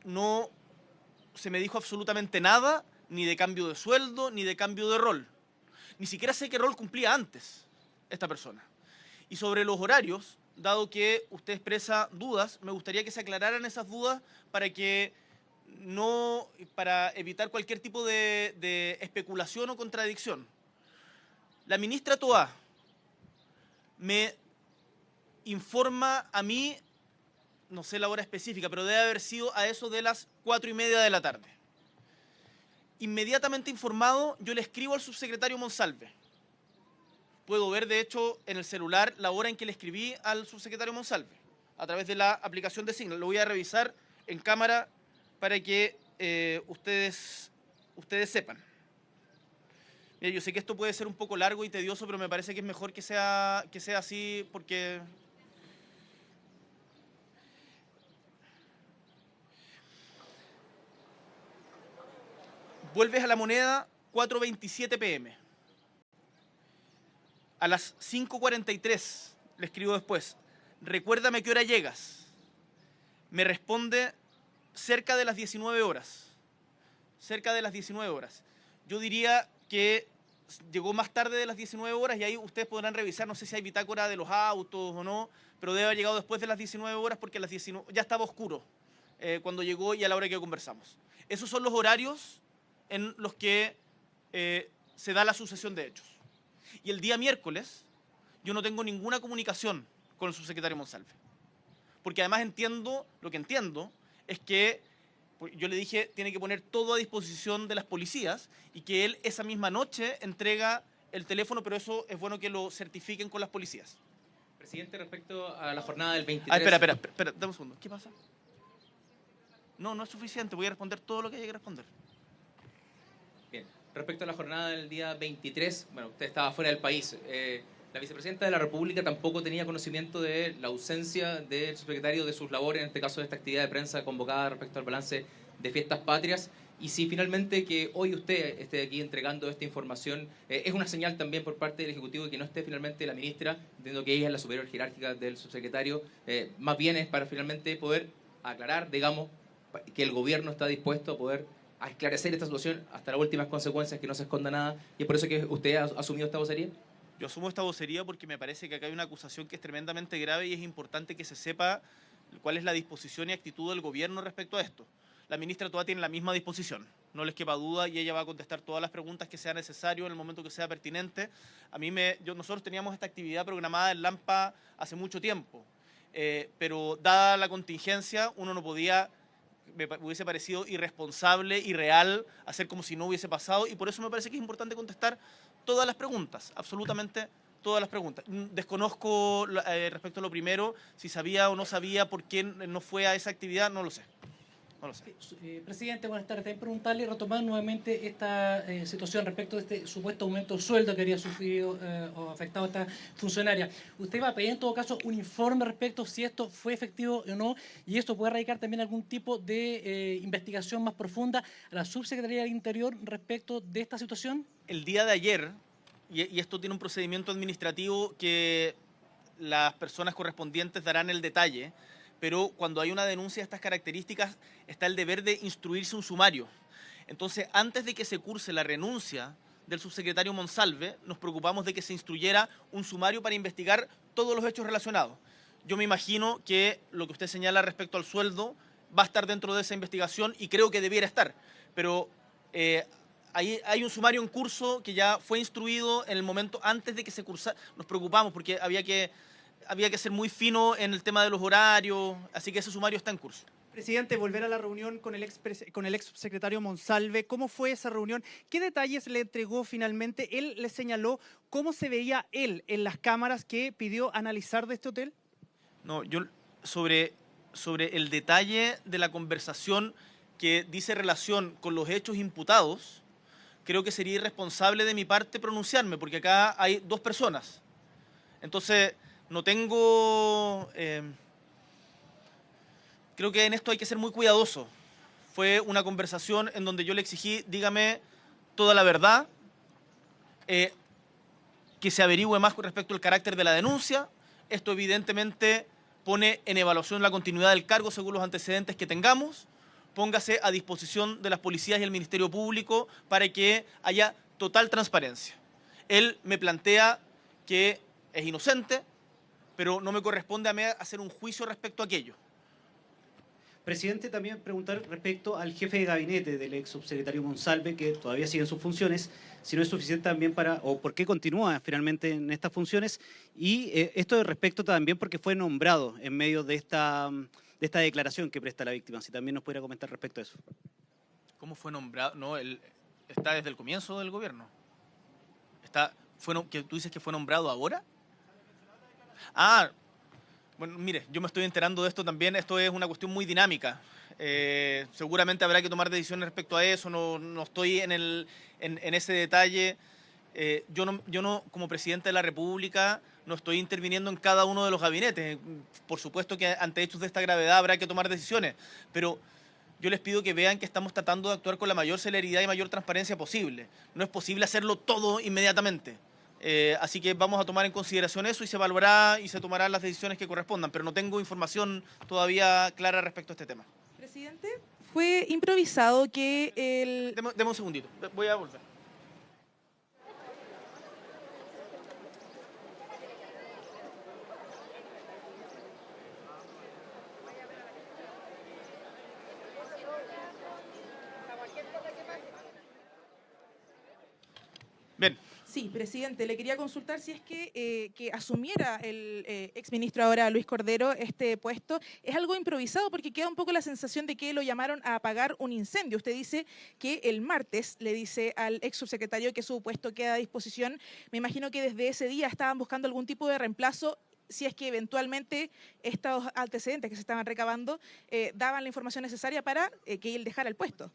no se me dijo absolutamente nada, ni de cambio de sueldo, ni de cambio de rol. Ni siquiera sé qué rol cumplía antes esta persona. Y sobre los horarios, dado que usted expresa dudas, me gustaría que se aclararan esas dudas para evitar cualquier tipo de especulación o contradicción. La ministra Toá me informa a mí, no sé la hora específica, pero debe haber sido a eso de las 4:30 de la tarde. Inmediatamente informado, yo le escribo al subsecretario Monsalve. Puedo ver, de hecho, en el celular la hora en que le escribí al subsecretario Monsalve, a través de la aplicación de Signal. Lo voy a revisar en cámara para que ustedes sepan. Mira, yo sé que esto puede ser un poco largo y tedioso, pero me parece que es mejor que sea así porque... Vuelves a La Moneda, 4:27 p.m. A las 5:43 le escribo después, recuérdame qué hora llegas. Me responde cerca de las 19 horas. Cerca de las 19 horas. Yo diría que llegó más tarde de las 19 horas y ahí ustedes podrán revisar, no sé si hay bitácora de los autos o no, pero debe haber llegado después de las 19 horas porque a las 19 ya estaba oscuro cuando llegó y a la hora que conversamos. Esos son los horarios en los que se da la sucesión de hechos. Y el día miércoles yo no tengo ninguna comunicación con el subsecretario Monsalve. Porque además lo que entiendo es que yo le dije tiene que poner todo a disposición de las policías y que él esa misma noche entrega el teléfono, pero eso es bueno que lo certifiquen con las policías. Presidente, respecto a la jornada del 23... Ah, espera, dame un segundo. ¿Qué pasa? No es suficiente, voy a responder todo lo que haya que responder. Bien, respecto a la jornada del día 23, bueno, usted estaba fuera del país. La vicepresidenta de la República tampoco tenía conocimiento de la ausencia del subsecretario de sus labores, en este caso de esta actividad de prensa convocada respecto al balance de Fiestas Patrias. Y si finalmente que hoy usted esté aquí entregando esta información, es una señal también por parte del Ejecutivo de que no esté finalmente la ministra, entendiendo que ella es la superior jerárquica del subsecretario, más bien es para finalmente poder aclarar, digamos, que el gobierno está dispuesto a poder a esclarecer esta situación hasta las últimas consecuencias, que no se esconda nada, y es por eso que usted ha asumido esta vocería. Yo asumo esta vocería porque me parece que acá hay una acusación que es tremendamente grave y es importante que se sepa cuál es la disposición y actitud del gobierno respecto a esto. La ministra todavía tiene la misma disposición, no les quepa duda, y ella va a contestar todas las preguntas que sea necesario en el momento que sea pertinente. Nosotros teníamos esta actividad programada en Lampa hace mucho tiempo, pero dada la contingencia uno no podía, me hubiese parecido irresponsable, irreal, hacer como si no hubiese pasado, y por eso me parece que es importante contestar todas las preguntas, absolutamente todas las preguntas. Desconozco respecto a lo primero, si sabía o no sabía por qué no fue a esa actividad, no lo sé. Presidente, buenas tardes. También preguntarle y retomar nuevamente esta situación respecto de este supuesto aumento de sueldo que habría sufrido o afectado a esta funcionaria. Usted va a pedir en todo caso un informe respecto si esto fue efectivo o no, y esto puede radicar también algún tipo de investigación más profunda a la Subsecretaría del Interior respecto de esta situación. El día de ayer, y esto tiene un procedimiento administrativo que las personas correspondientes darán el detalle, pero cuando hay una denuncia de estas características está el deber de instruirse un sumario. Entonces, antes de que se curse la renuncia del subsecretario Monsalve, nos preocupamos de que se instruyera un sumario para investigar todos los hechos relacionados. Yo me imagino que lo que usted señala respecto al sueldo va a estar dentro de esa investigación y creo que debiera estar, pero hay un sumario en curso que ya fue instruido en el momento antes de que se cursara. Nos preocupamos porque había que ser muy fino en el tema de los horarios, así que ese sumario está en curso. Presidente, volver a la reunión con el ex subsecretario Monsalve, ¿cómo fue esa reunión? ¿Qué detalles le entregó finalmente? ¿Él le señaló cómo se veía él en las cámaras que pidió analizar de este hotel? No, yo sobre el detalle de la conversación que dice relación con los hechos imputados, creo que sería irresponsable de mi parte pronunciarme, porque acá hay dos personas. Entonces, no tengo... creo que en esto hay que ser muy cuidadoso. Fue una conversación en donde yo le exigí, dígame toda la verdad, que se averigüe más con respecto al carácter de la denuncia. Esto evidentemente pone en evaluación la continuidad del cargo según los antecedentes que tengamos. Póngase a disposición de las policías y el Ministerio Público para que haya total transparencia. Él me plantea que es inocente, pero no me corresponde a mí hacer un juicio respecto a aquello. Presidente, también preguntar respecto al jefe de gabinete del ex subsecretario Monsalve, que todavía sigue en sus funciones, si no es suficiente también o por qué continúa finalmente en estas funciones, y esto respecto también porque fue nombrado en medio de esta declaración que presta la víctima, si también nos pudiera comentar respecto a eso. ¿Cómo fue nombrado? No, él está desde el comienzo del gobierno. ¿Que tú dices que fue nombrado ahora? Ah, bueno, mire, yo me estoy enterando de esto también, esto es una cuestión muy dinámica. Seguramente habrá que tomar decisiones respecto a eso, no estoy en ese detalle. Yo no, como presidente de la República, no estoy interviniendo en cada uno de los gabinetes. Por supuesto que ante hechos de esta gravedad habrá que tomar decisiones, pero yo les pido que vean que estamos tratando de actuar con la mayor celeridad y mayor transparencia posible. No es posible hacerlo todo inmediatamente. Así que vamos a tomar en consideración eso y se evaluará y se tomarán las decisiones que correspondan, pero no tengo información todavía clara respecto a este tema. Presidente, fue improvisado que el... Deme un segundito, voy a volver. Bien. Sí, presidente, le quería consultar si es que asumiera el exministro ahora Luis Cordero este puesto. Es algo improvisado porque queda un poco la sensación de que lo llamaron a apagar un incendio. Usted dice que el martes le dice al ex subsecretario que su puesto queda a disposición. Me imagino que desde ese día estaban buscando algún tipo de reemplazo si es que eventualmente estos antecedentes que se estaban recabando daban la información necesaria para que él dejara el puesto.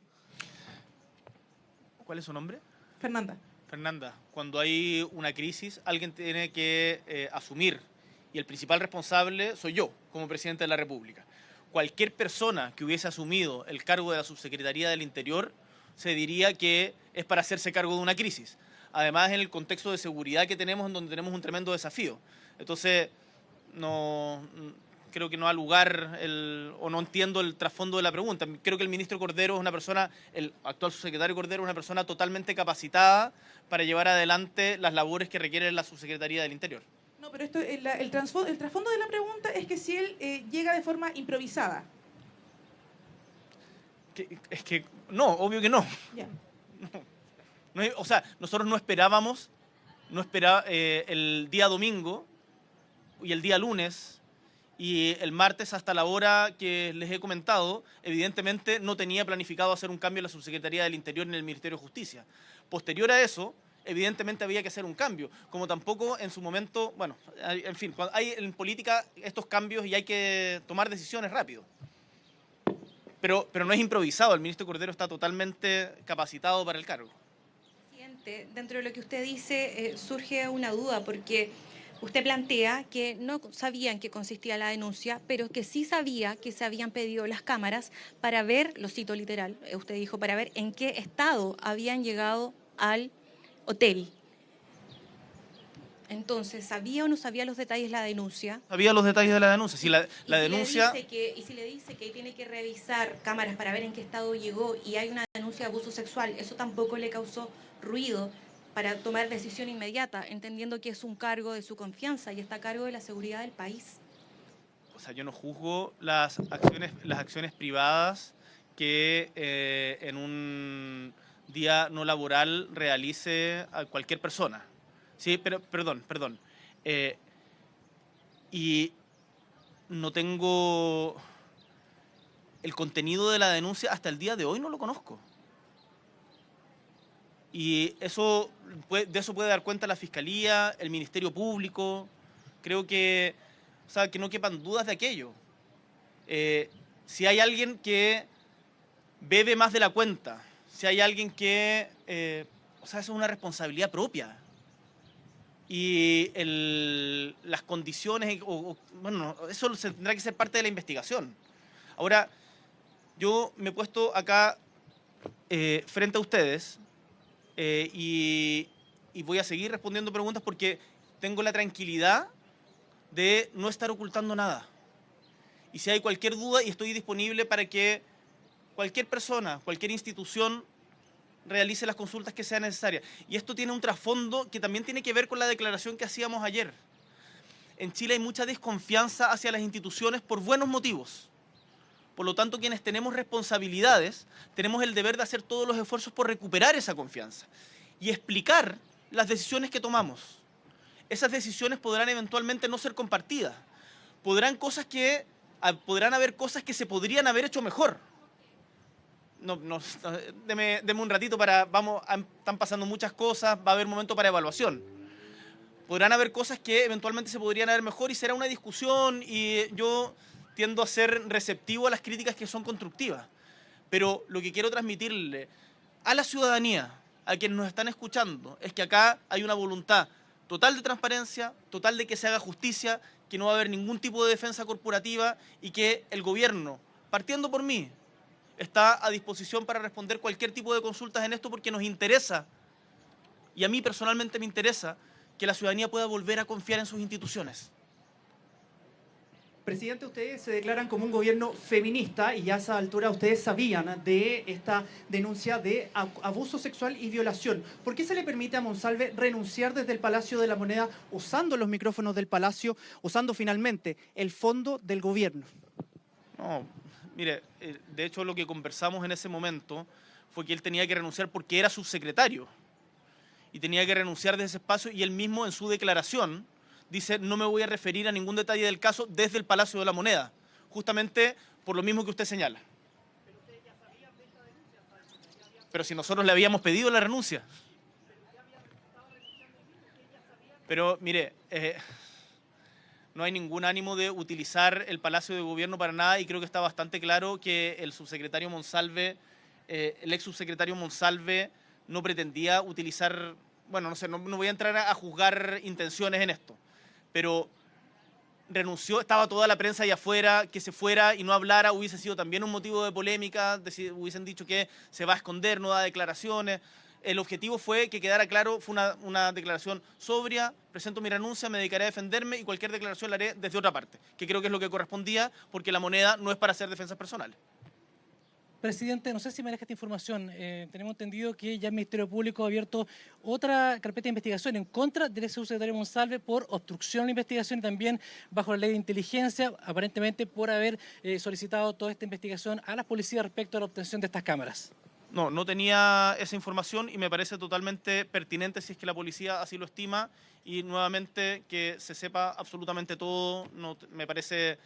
¿Cuál es su nombre? Fernanda. Fernanda, cuando hay una crisis, alguien tiene que asumir, y el principal responsable soy yo, como presidente de la República. Cualquier persona que hubiese asumido el cargo de la Subsecretaría del Interior se diría que es para hacerse cargo de una crisis. Además, en el contexto de seguridad que tenemos, en donde tenemos un tremendo desafío. Entonces, creo que no ha lugar o no entiendo el trasfondo de la pregunta. Creo que el ministro Cordero es una persona, el actual subsecretario Cordero es una persona totalmente capacitada para llevar adelante las labores que requiere la Subsecretaría del Interior. No, pero esto, el trasfondo de la pregunta es que si él llega de forma improvisada. Es que no, obvio que no. Ya. No, o sea, nosotros no esperábamos el día domingo y el día lunes y el martes hasta la hora que les he comentado, evidentemente no tenía planificado hacer un cambio en la Subsecretaría del Interior ni en el Ministerio de Justicia. Posterior a eso, evidentemente había que hacer un cambio, como tampoco en su momento, bueno, en fin, hay en política estos cambios y hay que tomar decisiones rápido. Pero no es improvisado, el ministro Cordero está totalmente capacitado para el cargo. Presidente, dentro de lo que usted dice surge una duda porque usted plantea que no sabía en qué consistía la denuncia, pero que sí sabía que se habían pedido las cámaras para ver, lo cito literal, usted dijo, para ver en qué estado habían llegado al hotel. Entonces, ¿sabía o no sabía los detalles de la denuncia? Sabía los detalles de la denuncia. Si la denuncia... Y si le dice que tiene que revisar cámaras para ver en qué estado llegó y hay una denuncia de abuso sexual, ¿eso tampoco le causó ruido para tomar decisión inmediata, entendiendo que es un cargo de su confianza y está a cargo de la seguridad del país? O sea, yo no juzgo las acciones privadas que en un día no laboral realice a cualquier persona. Sí, pero perdón. Y no tengo el contenido de la denuncia hasta el día de hoy, no lo conozco. Y de eso puede dar cuenta la Fiscalía, el Ministerio Público. Creo que, o sea, que no quepan dudas de aquello. Si hay alguien que bebe más de la cuenta, si hay alguien que, o sea, eso es una responsabilidad propia. Y las condiciones, bueno, eso tendrá que ser parte de la investigación. Ahora, yo me he puesto acá frente a ustedes y voy a seguir respondiendo preguntas porque tengo la tranquilidad de no estar ocultando nada. Y si hay cualquier duda, y estoy disponible para que cualquier persona, cualquier institución realice las consultas que sean necesarias. Y esto tiene un trasfondo que también tiene que ver con la declaración que hacíamos ayer. En Chile hay mucha desconfianza hacia las instituciones por buenos motivos. Por lo tanto, quienes tenemos responsabilidades, tenemos el deber de hacer todos los esfuerzos por recuperar esa confianza y explicar las decisiones que tomamos. Esas decisiones podrán eventualmente no ser compartidas. Podrán haber cosas que se podrían haber hecho mejor. Deme un ratito están pasando muchas cosas, va a haber momento para evaluación. Podrán haber cosas que eventualmente se podrían haber mejor y será una discusión y yo tiendo a ser receptivo a las críticas que son constructivas. Pero lo que quiero transmitirle a la ciudadanía, a quienes nos están escuchando, es que acá hay una voluntad total de transparencia, total de que se haga justicia, que no va a haber ningún tipo de defensa corporativa y que el gobierno, partiendo por mí, está a disposición para responder cualquier tipo de consultas en esto porque nos interesa, y a mí personalmente me interesa, que la ciudadanía pueda volver a confiar en sus instituciones. Presidente, ustedes se declaran como un gobierno feminista y ya a esa altura ustedes sabían de esta denuncia de abuso sexual y violación. ¿Por qué se le permite a Monsalve renunciar desde el Palacio de la Moneda usando los micrófonos del Palacio, usando finalmente el fondo del gobierno? No, mire, de hecho lo que conversamos en ese momento fue que él tenía que renunciar porque era subsecretario y tenía que renunciar de ese espacio, y él mismo en su declaración dice: no me voy a referir a ningún detalle del caso desde el Palacio de la Moneda, justamente por lo mismo que usted señala. Pero si nosotros le habíamos pedido la renuncia. Pero mire, no hay ningún ánimo de utilizar el Palacio de Gobierno para nada, y creo que está bastante claro que el subsecretario Monsalve, el ex subsecretario Monsalve, no pretendía utilizar, bueno, no sé, no voy a entrar a juzgar intenciones en esto, pero renunció, estaba toda la prensa allá afuera, que se fuera y no hablara hubiese sido también un motivo de polémica, hubiesen dicho que se va a esconder, no da declaraciones. El objetivo fue que quedara claro, fue una declaración sobria: presento mi renuncia, me dedicaré a defenderme y cualquier declaración la haré desde otra parte, que creo que es lo que correspondía, porque la Moneda no es para hacer defensas personales. Presidente, no sé si maneja esta información. Tenemos entendido que ya el Ministerio Público ha abierto otra carpeta de investigación en contra del subsecretario Monsalve por obstrucción a la investigación y también bajo la ley de inteligencia, aparentemente por haber solicitado toda esta investigación a las policías respecto a la obtención de estas cámaras. No tenía esa información y me parece totalmente pertinente si es que la policía así lo estima, y nuevamente que se sepa absolutamente todo. Me parece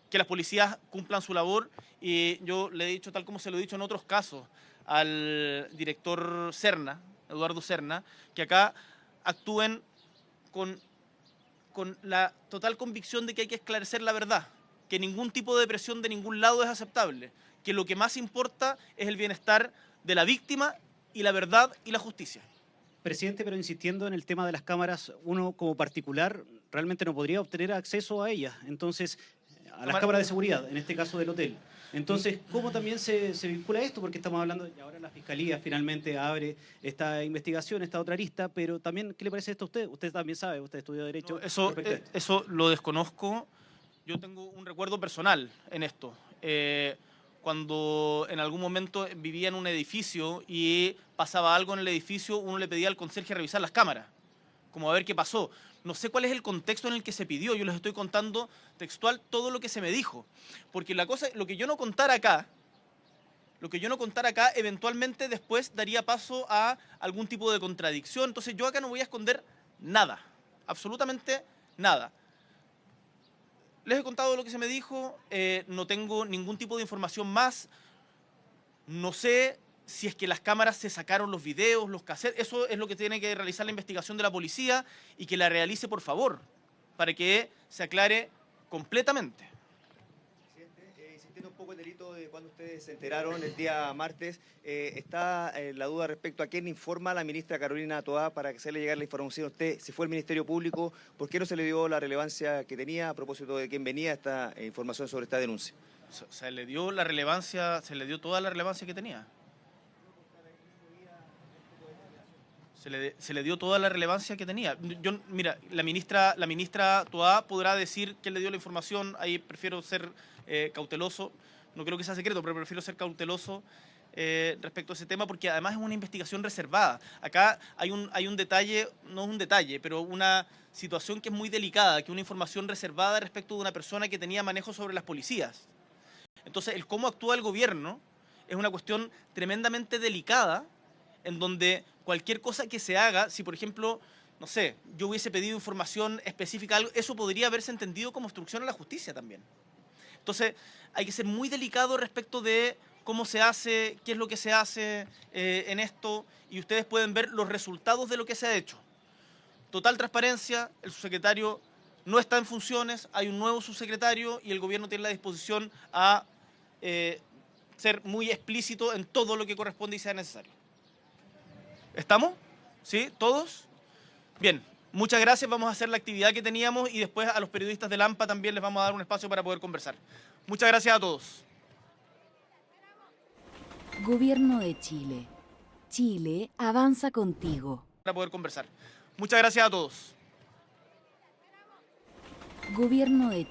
que las policías cumplan su labor, y yo le he dicho, tal como se lo he dicho en otros casos al director Serna, Eduardo Serna, que acá actúen con la total convicción de que hay que esclarecer la verdad, que ningún tipo de presión de ningún lado es aceptable, que lo que más importa es el bienestar de la víctima y la verdad y la justicia. Presidente, pero insistiendo en el tema de las cámaras, uno como particular realmente no podría obtener acceso a ellas. Entonces, a las cámaras de seguridad, en este caso del hotel. Entonces, ¿cómo también se vincula esto? Porque estamos hablando de que ahora la Fiscalía finalmente abre esta investigación, esta otra arista, pero también, ¿qué le parece esto a usted? Usted también sabe, usted estudió Derecho. No, eso lo desconozco. Yo tengo un recuerdo personal en esto. Cuando en algún momento vivía en un edificio y pasaba algo en el edificio, uno le pedía al conserje revisar las cámaras, como a ver qué pasó. No sé cuál es el contexto en el que se pidió, yo les estoy contando textual todo lo que se me dijo. Porque lo que yo no contara acá, eventualmente después daría paso a algún tipo de contradicción. Entonces yo acá no voy a esconder nada, absolutamente nada. Les he contado lo que se me dijo, no tengo ningún tipo de información más. No sé si es que las cámaras se sacaron los videos, los cassettes. Eso es lo que tiene que realizar la investigación de la policía, y que la realice, por favor, para que se aclare completamente. Presidente, insistiendo un poco en el delito de cuando ustedes se enteraron el día martes, está la duda respecto a quién informa a la ministra Carolina Toá para que se le llegue la información a usted. Si fue el Ministerio Público, ¿por qué no se le dio la relevancia que tenía a propósito de quién venía esta información sobre esta denuncia? Se le dio la relevancia, se le dio toda la relevancia que tenía. Se le dio toda la relevancia que tenía. Mira, la ministra Toá podrá decir quién le dio la información. Ahí prefiero ser cauteloso. No creo que sea secreto, pero prefiero ser cauteloso respecto a ese tema, porque además es una investigación reservada. Acá hay un detalle, no es un detalle, pero una situación que es muy delicada, que es una información reservada respecto de una persona que tenía manejo sobre las policías. Entonces, el cómo actúa el gobierno es una cuestión tremendamente delicada, en donde cualquier cosa que se haga, si por ejemplo, no sé, yo hubiese pedido información específica, eso podría haberse entendido como obstrucción a la justicia también. Entonces, hay que ser muy delicado respecto de cómo se hace, qué es lo que se hace en esto, y ustedes pueden ver los resultados de lo que se ha hecho. Total transparencia, el subsecretario no está en funciones, hay un nuevo subsecretario y el gobierno tiene la disposición a ser muy explícito en todo lo que corresponde y sea necesario. ¿Estamos? ¿Sí? ¿Todos? Bien, muchas gracias. Vamos a hacer la actividad que teníamos y después a los periodistas de Lampa también les vamos a dar un espacio para poder conversar. Muchas gracias a todos. Gobierno de Chile. Chile avanza contigo. Para poder conversar. Muchas gracias a todos. Gobierno de Chile.